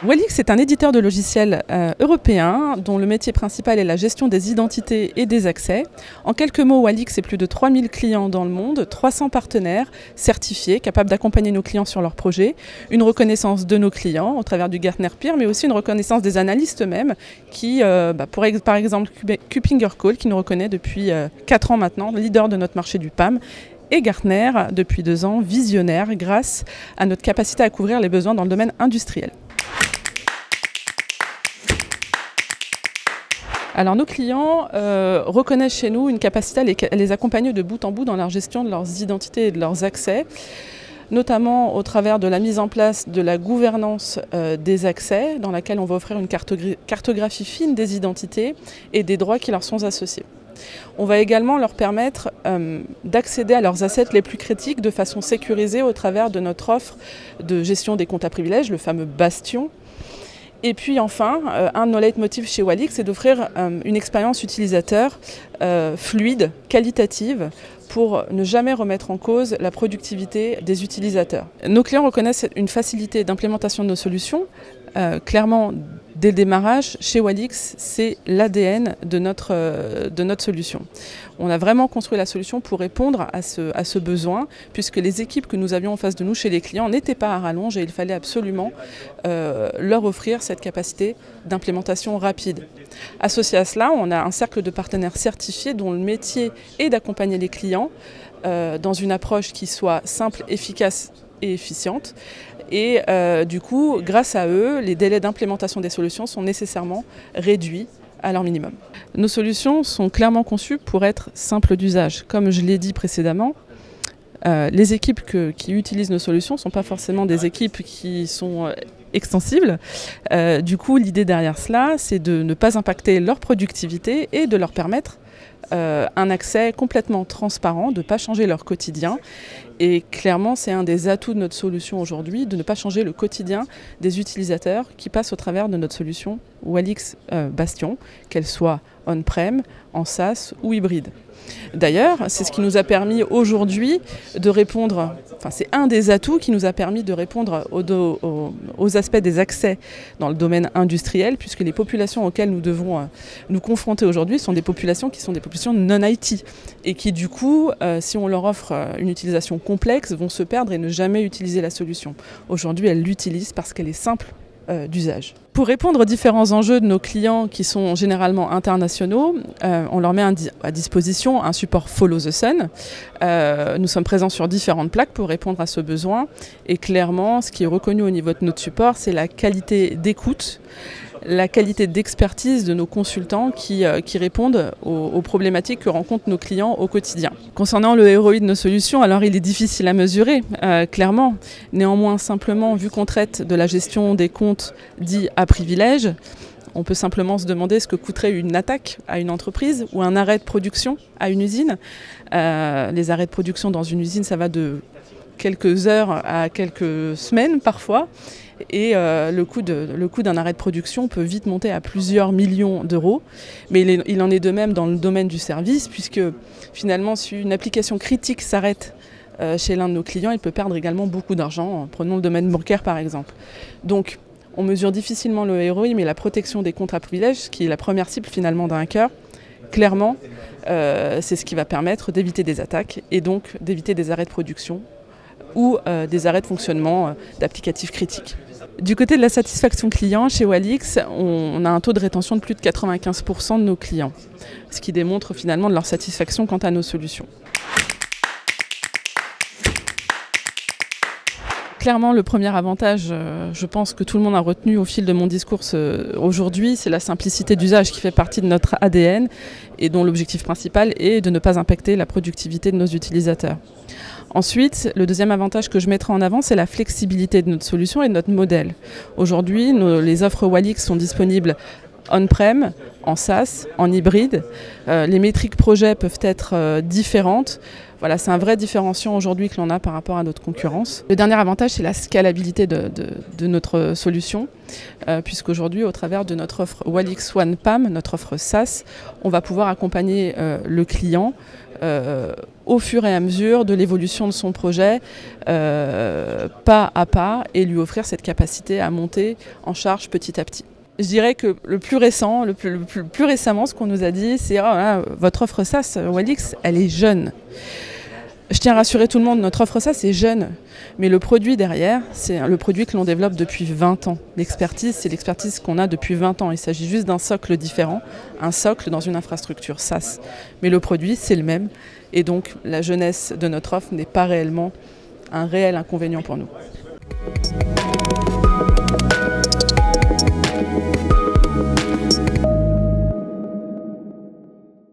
Wallix est un éditeur de logiciels européen dont le métier principal est la gestion des identités et des accès. En quelques mots, Wallix c'est plus de 3000 clients dans le monde, 300 partenaires certifiés, capables d'accompagner nos clients sur leurs projets, une reconnaissance de nos clients au travers du Gartner Peer, mais aussi une reconnaissance des analystes eux-mêmes qui, par exemple, KuppingerCole qui nous reconnaît depuis 4 ans maintenant, leader de notre marché du PAM, et Gartner depuis 2 ans, visionnaire grâce à notre capacité à couvrir les besoins dans le domaine industriel. Alors nos clients reconnaissent chez nous une capacité à les accompagner de bout en bout dans la gestion de leurs identités et de leurs accès, notamment au travers de la mise en place de la gouvernance des accès, dans laquelle on va offrir une cartographie fine des identités et des droits qui leur sont associés. On va également leur permettre d'accéder à leurs assets les plus critiques de façon sécurisée au travers de notre offre de gestion des comptes à privilèges, le fameux Bastion. Et puis enfin, un de nos leitmotifs chez Wallix, c'est d'offrir une expérience utilisateur fluide, qualitative, pour ne jamais remettre en cause la productivité des utilisateurs. Nos clients reconnaissent une facilité d'implémentation de nos solutions. Clairement, dès le démarrage, chez Wallix, c'est l'ADN de notre solution. On a vraiment construit la solution pour répondre à ce besoin, puisque les équipes que nous avions en face de nous chez les clients n'étaient pas à rallonge et il fallait absolument leur offrir cette capacité d'implémentation rapide. Associé à cela, on a un cercle de partenaires certifiés dont le métier est d'accompagner les clients dans une approche qui soit simple, efficace et efficiente. Et du coup, grâce à eux, les délais d'implémentation des solutions sont nécessairement réduits à leur minimum. Nos solutions sont clairement conçues pour être simples d'usage. Comme je l'ai dit précédemment, les équipes qui utilisent nos solutions ne sont pas forcément des équipes qui sont extensibles. Du coup, l'idée derrière cela, c'est de ne pas impacter leur productivité et de leur permettre un accès complètement transparent, de ne pas changer leur quotidien. Et clairement, c'est un des atouts de notre solution aujourd'hui, de ne pas changer le quotidien des utilisateurs qui passent au travers de notre solution Wallix Bastion, qu'elle soit on-prem, en SaaS ou hybride. D'ailleurs, c'est ce qui nous a permis aujourd'hui de répondre, c'est un des atouts qui nous a permis de répondre aux aspects des accès dans le domaine industriel, puisque les populations auxquelles nous devons nous confronter aujourd'hui sont des populations qui sont des populations non-IT et qui du coup, si on leur offre une utilisation complexe, vont se perdre et ne jamais utiliser la solution. Aujourd'hui, elles l'utilisent parce qu'elle est simple d'usage. Pour répondre aux différents enjeux de nos clients qui sont généralement internationaux, on leur met à disposition un support Follow the Sun. Nous sommes présents sur différentes plaques pour répondre à ce besoin et clairement, ce qui est reconnu au niveau de notre support, c'est la qualité d'écoute, la qualité d'expertise de nos consultants qui répondent aux problématiques que rencontrent nos clients au quotidien. Concernant le ROI de nos solutions, alors il est difficile à mesurer, clairement. Néanmoins, simplement, vu qu'on traite de la gestion des comptes dits à privilège, on peut simplement se demander ce que coûterait une attaque à une entreprise ou un arrêt de production à une usine. Les arrêts de production dans une usine, ça va de quelques heures à quelques semaines parfois. Et le coût d'un arrêt de production peut vite monter à plusieurs millions d'euros. Mais il en est de même dans le domaine du service, puisque finalement, si une application critique s'arrête chez l'un de nos clients, il peut perdre également beaucoup d'argent. Prenons le domaine bancaire par exemple. Donc, on mesure difficilement le ROI, mais la protection des comptes à privilèges, qui est la première cible finalement d'un hacker, clairement, c'est ce qui va permettre d'éviter des attaques et donc d'éviter des arrêts de production ou des arrêts de fonctionnement d'applicatifs critiques. Du côté de la satisfaction client, chez Wallix, on a un taux de rétention de plus de 95% de nos clients, ce qui démontre finalement de leur satisfaction quant à nos solutions. Clairement, le premier avantage, je pense que tout le monde a retenu au fil de mon discours aujourd'hui, c'est la simplicité d'usage qui fait partie de notre ADN et dont l'objectif principal est de ne pas impacter la productivité de nos utilisateurs. Ensuite, le deuxième avantage que je mettrai en avant, c'est la flexibilité de notre solution et de notre modèle. Aujourd'hui, les offres Wallix sont disponibles on-prem, en SaaS, en hybride. Les métriques projets peuvent être différentes. Voilà, c'est un vrai différenciant aujourd'hui que l'on a par rapport à notre concurrence. Le dernier avantage, c'est la scalabilité de notre solution, puisqu'aujourd'hui, au travers de notre offre Wallix One PAM, notre offre SaaS, on va pouvoir accompagner le client au fur et à mesure de l'évolution de son projet, pas à pas, et lui offrir cette capacité à monter en charge petit à petit. Je dirais que le plus récemment, ce qu'on nous a dit, c'est votre offre SaaS, Walix, elle est jeune. Je tiens à rassurer tout le monde, notre offre SaaS est jeune, mais le produit derrière, c'est le produit que l'on développe depuis 20 ans. L'expertise, c'est l'expertise qu'on a depuis 20 ans. Il s'agit juste d'un socle différent, un socle dans une infrastructure SaaS. Mais le produit, c'est le même, et donc la jeunesse de notre offre n'est pas réellement un réel inconvénient pour nous.